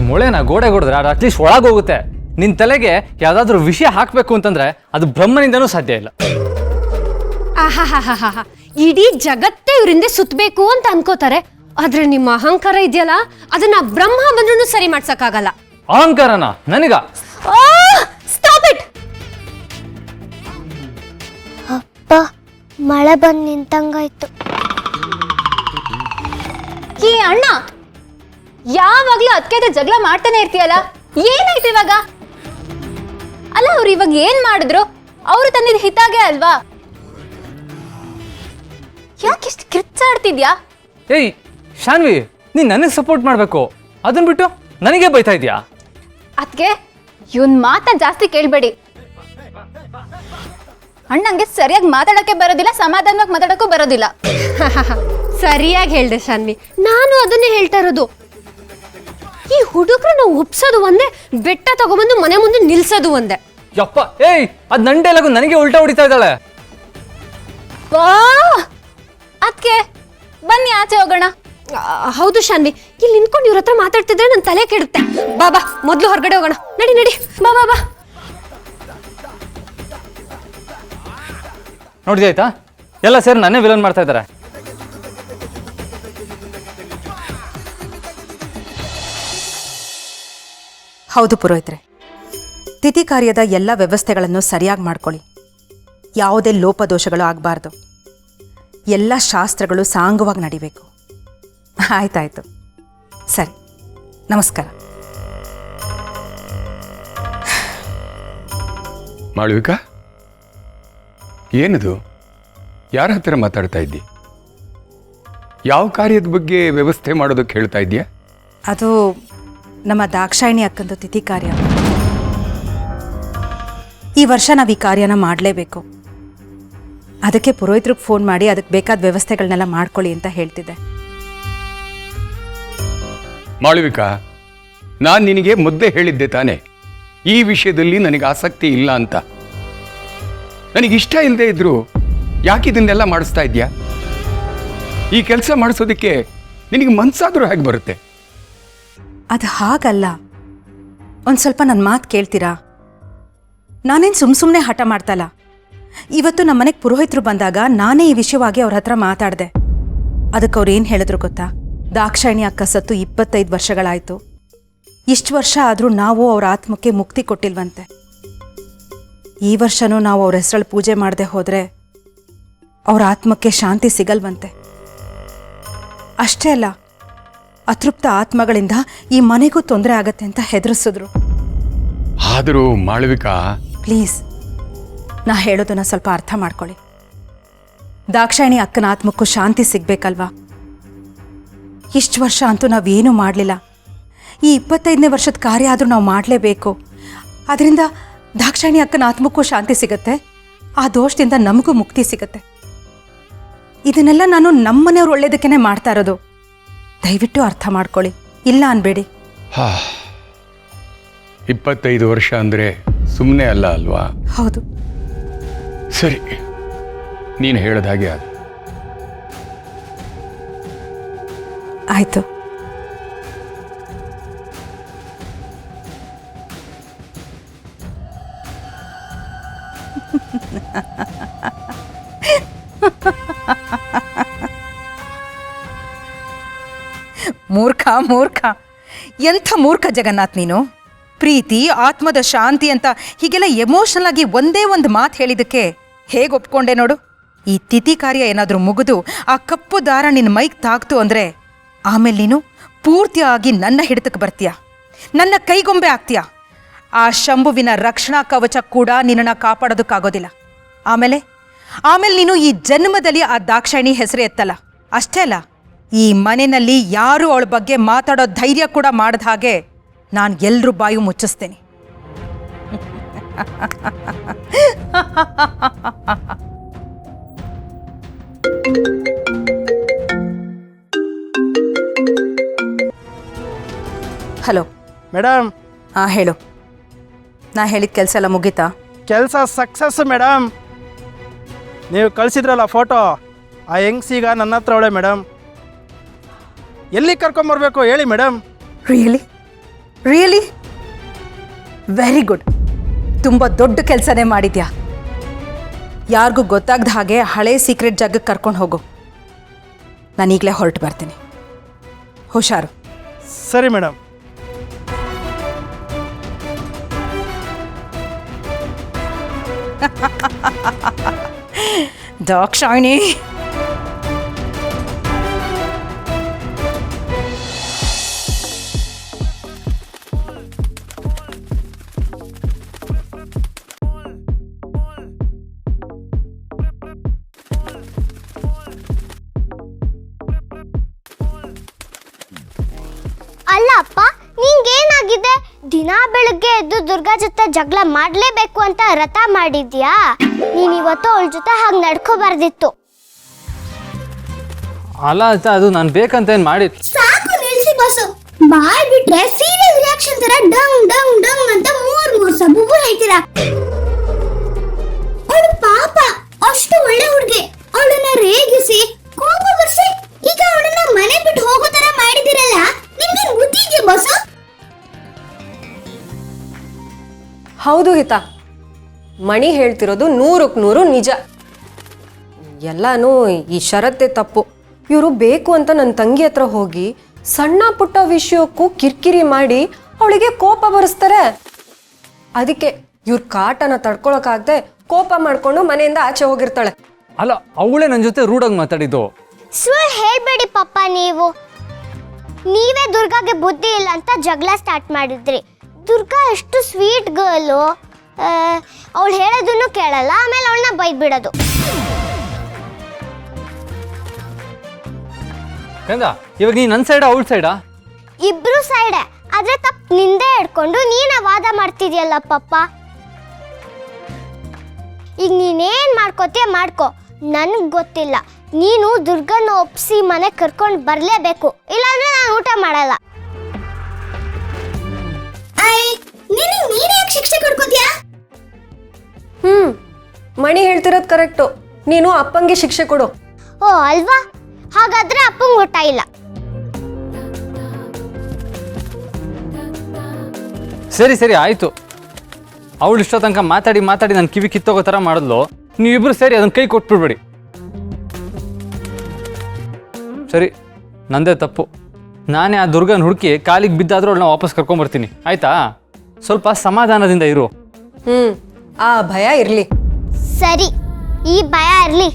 ಮೊಳೆನ ಗೋಡೆ ಹೊಡೆದ್ರೆ ಅದು ಅಟ್ಲೀಸ್ಟ್ ಒಳಗೆ ಹೋಗುತ್ತೆ. ನಿನ್ನ ತಲೆಗೆ ಯಾವುದಾದ್ರೂ ವಿಷಯ ಹಾಕಬೇಕು ಅಂತಂದ್ರೆ ಅದು ಬ್ರಹ್ಮನಿಂದನೂ ಸಾಧ್ಯ ಇಲ್ಲ. ಆಹಾಹಾಹಾಹಾ, ಇಡೀ ಜಗತ್ತೇ ಇವರಿಂದ ಸುತ್ತಬೇಕು ಅಂತ ಅನ್ಕೋತಾರೆ. ಆದ್ರೆ ನಿಮ್ಮ ಅಹಂಕಾರ ಇದೆಯಲ್ಲ, ಅದನ್ನ ಬ್ರಹ್ಮ ಬಂದ್ರೂ ಸರಿ ಮಾಡ್ಸಕ್ಕಾಗಲ್ಲ. ಅಹಂಕಾರನ ನನಗ? Stop it. ಅಪ್ಪ, ಮಳೆ ಬಂದು ನಿಂತಂಗಾಯ್ತು. ಈ ಅಣ್ಣ ಯಾವಾಗ್ಲೂ ಅದಕ್ಕೆ ಜಗಳ ಮಾಡ್ತಾನೆ ಇರ್ತೀಯಲ್ಲ, ಏನಾಯ್ತು ಇವಾಗ? ಅಲ್ಲ, ಅವ್ರು ಇವಾಗ ಏನ್ ಮಾಡಿದ್ರು? ಅವರು ತಂದಿದ್ ಹಿತಾಗೆ ಅಲ್ವಾ? ಯಾಕಿಷ್ಟು ಕಿರ್ಚಾಡ್ತಿದ್ಯಾ? ಏಯ್ ಶಾನ್ವಿ, ನೀನ್ ನನಗೆ ಸಪೋರ್ಟ್ ಮಾಡಬೇಕು, ಅದನ್ನ ಬಿಟ್ಟು ನನಗೆ ಬೈತಾ ಇದೀಯಾ? ಅದಕ್ಕೆ ಇವನ್ ಮಾತ ಜಾಸ್ತಿ ಕೇಳ್ಬೇಡಿ. ಅಣ್ಣಂಗೆ ಸರಿಯಾಗಿ ಮಾತಾಡಕ್ಕೆ ಬರೋದಿಲ್ಲ, ಸಮಾಧಾನವಾಗಿ ಮಾತಾಡಕ್ಕೂ ಬರೋದಿಲ್ಲ. ಸರಿಯಾಗಿ ಹೇಳ್ದೆ ಶಾನ್ವಿ, ನಾನು ಅದನ್ನೇ ಹೇಳ್ತಾ ಇರೋದು. ಈ ಹುಡುಗರನ್ನ ಒಪ್ಸೋದು ಒಂದೇ, ಬೆಟ್ಟ ತಗೊಂಬಂದು ಮನೆ ಮುಂದೆ ನಿಲ್ಸೋದು ಒಂದೇ. ಯಪ್ಪ, ಏಯ್ ಅದ್ ನನ್ನ ಡೈಲಾಗು ನನಗೆ ಉಲ್ಟಾ ಹೊಡಿತಾ ಇದ್ದಾಳೆ. ಅದಕ್ಕೆ ಬನ್ನಿ ಆಚೆ ಹೋಗೋಣ. ಹೌದು ಶಾನ್ವಿ, ಇಲ್ಲಿ ನಿಂತ್ಕೊಂಡು ಇವ್ರ ಹತ್ರ ಮಾತಾಡ್ತಿದ್ರೆ ನನ್ನ ತಲೆ ಕೆಡುತ್ತೆ. ಬಾಬಾ, ಮೊದ್ಲು ಹೊರಗಡೆ ಹೋಗೋಣ. ನಡಿ ನಡಿ, ಬಾ ಬಾ ಬಾ. ನೋಡಿದೆ ಆಯ್ತಾ, ಎಲ್ಲ ಸೇರಿ ನನ್ನೇ ವಿಲನ್ ಮಾಡ್ತಾ ಇದ್ದಾರೆ. ಹೌದು ಪುರೋಹಿತ್ರೆ, ತಿಥಿ ಕಾರ್ಯದ ಎಲ್ಲ ವ್ಯವಸ್ಥೆಗಳನ್ನು ಸರಿಯಾಗಿ ಮಾಡ್ಕೊಳ್ಳಿ. ಯಾವುದೇ ಲೋಪದೋಷಗಳು ಆಗಬಾರ್ದು. ಎಲ್ಲ ಶಾಸ್ತ್ರಗಳು ಸಾಂಗವಾಗಿ ನಡಿಬೇಕು. ಆಯ್ತಾಯ್ತು, ಸರಿ, ನಮಸ್ಕಾರ. ಮಾಳವಿಕಾ, ಏನದು? ಯಾರ ಹತ್ರ ಮಾತಾಡ್ತಾ ಇದ್ದಿ? ಯಾವ ಕಾರ್ಯದ ಬಗ್ಗೆ ವ್ಯವಸ್ಥೆ ಮಾಡೋದಕ್ಕೆ ಹೇಳ್ತಾ ಇದೆಯಾ? ಅದು ನಮ್ಮ ದಾಕ್ಷಾಯಿಣಿ ಅಕ್ಕಂದು ತಿಥಿ ಕಾರ್ಯ. ಈ ವರ್ಷ ನಾವು ಈ ಕಾರ್ಯನ ಮಾಡಲೇಬೇಕು. ಅದಕ್ಕೆ ಪುರೋಹಿತರಿಗೆ ಫೋನ್ ಮಾಡಿ ಅದಕ್ಕೆ ಬೇಕಾದ ವ್ಯವಸ್ಥೆಗಳನ್ನೆಲ್ಲ ಮಾಡ್ಕೊಳ್ಳಿ ಅಂತ ಹೇಳ್ತಿದ್ದೆ. ಮಾಳವಿಕಾ, ನಾನು ನಿನಗೆ ಮೊದಲೇ ಹೇಳಿದ್ದೆ ತಾನೆ, ಈ ವಿಷಯದಲ್ಲಿ ನನಗೆ ಆಸಕ್ತಿ ಇಲ್ಲ ಅಂತ. ನನಗಿಷ್ಟ ಇಲ್ಲದೆ ಇದ್ರು ಯಾಕೆ ಇದನ್ನೆಲ್ಲ ಮಾಡಿಸ್ತಾ ಇದೆಯಾ? ಈ ಕೆಲಸ ಮಾಡಿಸೋದಕ್ಕೆ ನಿನಗೆ ಮನ್ಸಾದರೂ ಹೇಗೆ ಬರುತ್ತೆ? ಅದು ಹಾಗಲ್ಲ. ಒಂದು ಸ್ವಲ್ಪ ನನ್ನ ಮಾತು ಕೇಳ್ತೀರಾ? ನಾನೇನು ಸುಮ್ಮನೆ ಹಠ ಮಾಡ್ತಲ್ಲ. ಇವತ್ತು ನಮ್ಮ ಮನೆಗೆ ಪುರೋಹಿತರು ಬಂದಾಗ ನಾನೇ ಈ ವಿಷಯವಾಗಿ ಅವ್ರ ಹತ್ರ ಮಾತಾಡಿದೆ. ಅದಕ್ಕೆ ಅವ್ರು ಏನು ಹೇಳಿದ್ರು ಗೊತ್ತಾ? ದಾಕ್ಷಾಯಿಣಿ ಅಕ್ಕ ಸತ್ತು 25 ವರ್ಷಗಳಾಯಿತು. ಇಷ್ಟು ವರ್ಷ ಆದರೂ ನಾವು ಅವ್ರ ಆತ್ಮಕ್ಕೆ ಮುಕ್ತಿ ಕೊಟ್ಟಿಲ್ವಂತೆ. ಈ ವರ್ಷನೂ ನಾವು ಅವ್ರ ಹೆಸರಲ್ಲಿ ಪೂಜೆ ಮಾಡದೆ ಹೋದರೆ ಅವ್ರ ಆತ್ಮಕ್ಕೆ ಶಾಂತಿ ಸಿಗಲ್ವಂತೆ. ಅಷ್ಟೇ ಅಲ್ಲ, ಅತೃಪ್ತ ಆತ್ಮಗಳಿಂದ ಈ ಮನೆಗೂ ತೊಂದರೆ ಆಗತ್ತೆ ಅಂತ ಹೆದರಿಸಿದ್ರು. ಆದರೂ ಮಾಳವಿಕಾ, ಪ್ಲೀಸ್, ನಾ ಹೇಳೋದನ್ನ ಸ್ವಲ್ಪ ಅರ್ಥ ಮಾಡ್ಕೊಳ್ಳಿ. ದಾಕ್ಷಾಯಿಣಿ ಅಕ್ಕನ ಆತ್ಮಕ್ಕೂ ಶಾಂತಿ ಸಿಗ್ಬೇಕಲ್ವಾ? ಇಷ್ಟು ವರ್ಷ ಅಂತೂ ನಾವೇನೂ ಮಾಡಲಿಲ್ಲ. ಈ 25ನೇ ವರ್ಷದ ಕಾರ್ಯ ಆದರೂ ನಾವು ಮಾಡಲೇಬೇಕು. ಅದರಿಂದ ದಾಕ್ಷಾಯಿಣಿ ಅಕ್ಕನ ಆತ್ಮಕ್ಕೂ ಶಾಂತಿ ಸಿಗತ್ತೆ, ಆ ದೋಷದಿಂದ ನಮಗೂ ಮುಕ್ತಿ ಸಿಗತ್ತೆ. ಇದನ್ನೆಲ್ಲ ನಾನು ನಮ್ಮನೆಯವ್ರು ಒಳ್ಳೇದಕ್ಕೇನೆ ಮಾಡ್ತಾ ಇರೋದು. ದಯವಿಟ್ಟು ಅರ್ಥ ಮಾಡ್ಕೊಳ್ಳಿ, ಇಲ್ಲ ಅನ್ಬೇಡಿ. 25 ವರ್ಷ ಅಂದರೆ ಸುಮ್ಮನೆ ಅಲ್ಲ ಅಲ್ವಾ? ಹೌದು. ಸರಿ, ನೀನು ಹೇಳಿದ ಹಾಗೆ ಅದು. ಆಯ್ತು. ಮೂರ್ಖ ಮೂರ್ಖ, ಎಂಥ ಮೂರ್ಖ ಜಗನ್ನಾಥ್ ನೀನು. ಪ್ರೀತಿ, ಆತ್ಮದ ಶಾಂತಿ ಅಂತ ಹೀಗೆಲ್ಲ ಎಮೋಷನಲ್ ಆಗಿ ಒಂದೇ ಒಂದು ಮಾತು ಹೇಳಿದ್ದಕ್ಕೆ ಹೇಗೆ ಒಪ್ಕೊಂಡೆ ನೋಡು. ಈ ತಿಥಿ ಕಾರ್ಯ ಏನಾದರೂ ಮುಗಿದು ಆ ಕಪ್ಪು ದಾರ ನಿನ್ನ ಮೈಗೆ ತಾಕ್ತು ಅಂದರೆ ಆಮೇಲೆ ನೀನು ಪೂರ್ತಿಯಾಗಿ ನನ್ನ ಹಿಡಿತಕ್ಕೆ ಬರ್ತೀಯ, ನನ್ನ ಕೈಗೊಂಬೆ ಆಗ್ತೀಯ. ಆ ಶಂಭುವಿನ ರಕ್ಷಣಾ ಕವಚ ಕೂಡ ನಿನ್ನನ್ನು ಕಾಪಾಡೋದಕ್ಕಾಗೋದಿಲ್ಲ. ಆಮೇಲೆ ನೀನು ಈ ಜನ್ಮದಲ್ಲಿ ಆ ದಾಕ್ಷಾಯಿಣಿ ಹೆಸರು ಎತ್ತಲ್ಲ. ಅಷ್ಟೇ ಅಲ್ಲ, ಈ ಮನೆಯಲ್ಲಿ ಯಾರೂ ಅವಳ ಬಗ್ಗೆ ಮಾತಾಡೋ ಧೈರ್ಯ ಕೂಡ ಮಾಡದ ಹಾಗೆ ನಾನು ಎಲ್ಲರೂ ಬಾಯು ಮುಚ್ಚಿಸ್ತೇನೆ. Hello madam. ಹಾಂ ಹೇಳು. ನಾ ಹೇಳಿದ ಕೆಲಸ ಎಲ್ಲ ಮುಗೀತಾ? ಕೆಲಸ ಸಕ್ಸಸ್ ಮೇಡಮ್. ನೀವು ಕಳಿಸಿದ್ರಲ್ಲ ಫೋಟೋ, ಆ ಹೆಂಗ್ಸೀಗ ನನ್ನ ಹತ್ರ ಅವಳೆ ಮೇಡಮ್. ಎಲ್ಲಿ ಕರ್ಕೊಂಬರ್ಬೇಕು ಹೇಳಿ madam. Really? Really very good. ತುಂಬ ದೊಡ್ಡ ಕೆಲಸನೇ ಮಾಡಿದ್ಯಾ. ಯಾರಿಗೂ ಗೊತ್ತಾಗ್ದ ಹಾಗೆ ಹಳೆ ಸೀಕ್ರೆಟ್ ಜಾಗಕ್ಕೆ ಕರ್ಕೊಂಡು ಹೋಗು. ನಾನೀಗಲೇ ಹೊರಟು ಬರ್ತೀನಿ. ಹುಷಾರು. ಸರಿ ಮೇಡಮ್. ದಾಕ್ಷಾಯಿಣಿ. ಅಲ್ಲ ಅಪ್ಪ, ನಿಂಗೇನಾಗಿದೆ? ದಿನ ಬೆಳಗ್ಗೆ ಎದ್ದು ದುರ್ಗಾ ಜೊತೆ ಜಗಳ ಮಾಡ್ಲೇಬೇಕು ಅಂತ ವ್ರತ ಮಾಡಿದ್ಯಾ? ನೀನ್ ಇವತ್ತು ಅವಳ ಜೊತೆ ಹಾಗೆ ನಡ್ಕೋಬಾರ್ದಿತ್ತು. ಅಲ್ಲ ಆಯ್ತಾ, ಅದು ನಾನು ಬೇಕಂತ ಏನು ಮಾಡಿ. ಸಾಕು ನಿಲ್ಸಿ ಬಾಸು. ಮಾಡ್ಬಿಟ್ರೆ ಸೀರಿಯಸ್ ರಿಯಾಕ್ಷನ್ ತರ ಡಂಗ್ ಡಂಗ್ ಡಂಗ್ ಅಂತ ಮೂರ್ ಸಬೂಬು ಹೇಳ್ತೀರಾ. ಅವಳು ಪಾಪ ಅಷ್ಟು ಒಳ್ಳೆ ಹುಡುಗಿ. ಅವಳನ್ನ ರೇಗಿಸಿ ಕೋಪ ಬರ್ಸಿ ಈಗ ಅವಳನ್ನ ಮನೆ ಬಿಟ್ಟು ಹೋಗೋ ತರ ಮಾಡಿದಿರಲ್ಲ. ನಿಮ್ಗೆ ಬುದ್ಧಿ ಇದೆಯಾ ಬಾಸು? ಹೌದು ಹಿತಾ, ಮಣಿ ಹೇಳ್ತಿರೋದು 100ಕ್ಕೆ 100 ನಿಜ. ಎಲ್ಲನೂ ಈ ಷರತ್ತೆ ತಪ್ಪು. ಇವರು ಬೇಕು ಅಂತ ನನ್ನ ತಂಗಿ ಹತ್ರ ಹೋಗಿ ಸಣ್ಣ ಪುಟ್ಟ ವಿಷಯಕ್ಕೂ ಕಿರಿಕಿರಿ ಮಾಡಿ ಅವಳಿಗೆ ಕೋಪ ಬರೆಸ್ತಾರೆ. ಅದಕ್ಕೆ ಇವ್ರ ಕಾಟನ ತಡ್ಕೊಳಕ್ಕಾಗದೆ ಕೋಪ ಮಾಡ್ಕೊಂಡು ಮನೆಯಿಂದ ಆಚೆ ಹೋಗಿರ್ತಾಳೆ. ಅಲ್ಲ, ಅವಳೇ ನನ್ನ ಜೊತೆ ರೂಢಾಗಿ ಮಾತಾಡಿದ್ದು. ಸುಳ್ಳು ಹೇಳ್ಬೇಡಿ ಪಪ್ಪ. ನೀವೇ ದುರ್ಗಾಗೆ ಬುದ್ಧಿ ಇಲ್ಲ ಅಂತ ಜಗಳ ಸ್ಟಾರ್ಟ್ ಮಾಡಿದ್ರಿ. ದುರ್ಗಾ ಎಷ್ಟು ಸ್ವೀಟ್ ಗರ್ಲು. ಅವಳು ಹೇಳೋದನ್ನು ಕೇಳಲ್ಲ, ಆಮೇಲೆ ಅವಳನ್ನ ಬೈದ್ಬಿಡೋದು. ಕಂದ, ಇವಾಗ ನೀನು ನನ್ನ ಸೈಡಾ ಅವಳ ಸೈಡಾ? ಇಬ್ರು ಸೈಡೆ. ಆದ್ರೆ ತಪ್ಪು ನಿಂದೆ ಹಿಡ್ಕೊಂಡು ನೀನೇ ವಾದ ಮಾಡ್ತಿದ್ಯಲ್ಲ ಪಪ್ಪ. ಈಗ ನೀನೇನ್ ಮಾಡ್ಕೋತೀಯ ಮಾಡ್ಕೋ, ನನ್ಗೆ ಗೊತ್ತಿಲ್ಲ. ನೀನು ದುರ್ಗನ ಒಪ್ಸಿ ಮನೆ ಕರ್ಕೊಂಡು ಬರಲೇಬೇಕು, ಇಲ್ಲಾಂದ್ರೆ ನಾನು ಊಟ ಮಾಡಲ್ಲ. ನೀನೇ ಶಿಕ್ಷೆ ಕೊಡ್ಕೋತೀಯಾ? ಮಣಿ ಹೇಳ್ತಿರೋದು ಕರೆಕ್ಟು. ನೀನು ಅಪ್ಪಂಗೆ ಶಿಕ್ಷೆ ಕೊಡು. ಓ ಅಲ್ವಾ? ಹಾಗಾದ್ರೆ ಅಪ್ಪಂಗೆ ಊಟ ಇಲ್ಲ. ಸರಿ ಸರಿ ಆಯಿತು. ಅವಳು ಇಷ್ಟೋ ತನಕ ಮಾತಾಡಿ ಮಾತಾಡಿ ನನ್ನ ಕಿವಿ ಕಿತ್ತೋಗೋ ಥರ ಮಾಡಿದ್ಲು. ನೀವಿಬ್ಬರು ಸೇರಿ ಅದನ್ನ ಕೈ ಕೊಟ್ಬಿಡ್ಬೇಡಿ. ಸರಿ, ನಂದೇ ತಪ್ಪು. ನಾನೇ ಆ ದುರ್ಗನ ಹುಡುಕಿ ಕಾಲಿಗೆ ಬಿದ್ದಾದ್ರೂ ಅವಳನ್ನ ವಾಪಸ್ ಕರ್ಕೊಂಬರ್ತೀನಿ, ಆಯ್ತಾ? ಸ್ವಲ್ಪ ಸಮಾಧಾನದಿಂದ ಇರು. ಆ ಭಯ ಇರ್ಲಿ. ಸರಿ, ಈ ಭಯ ಇರ್ಲಿ.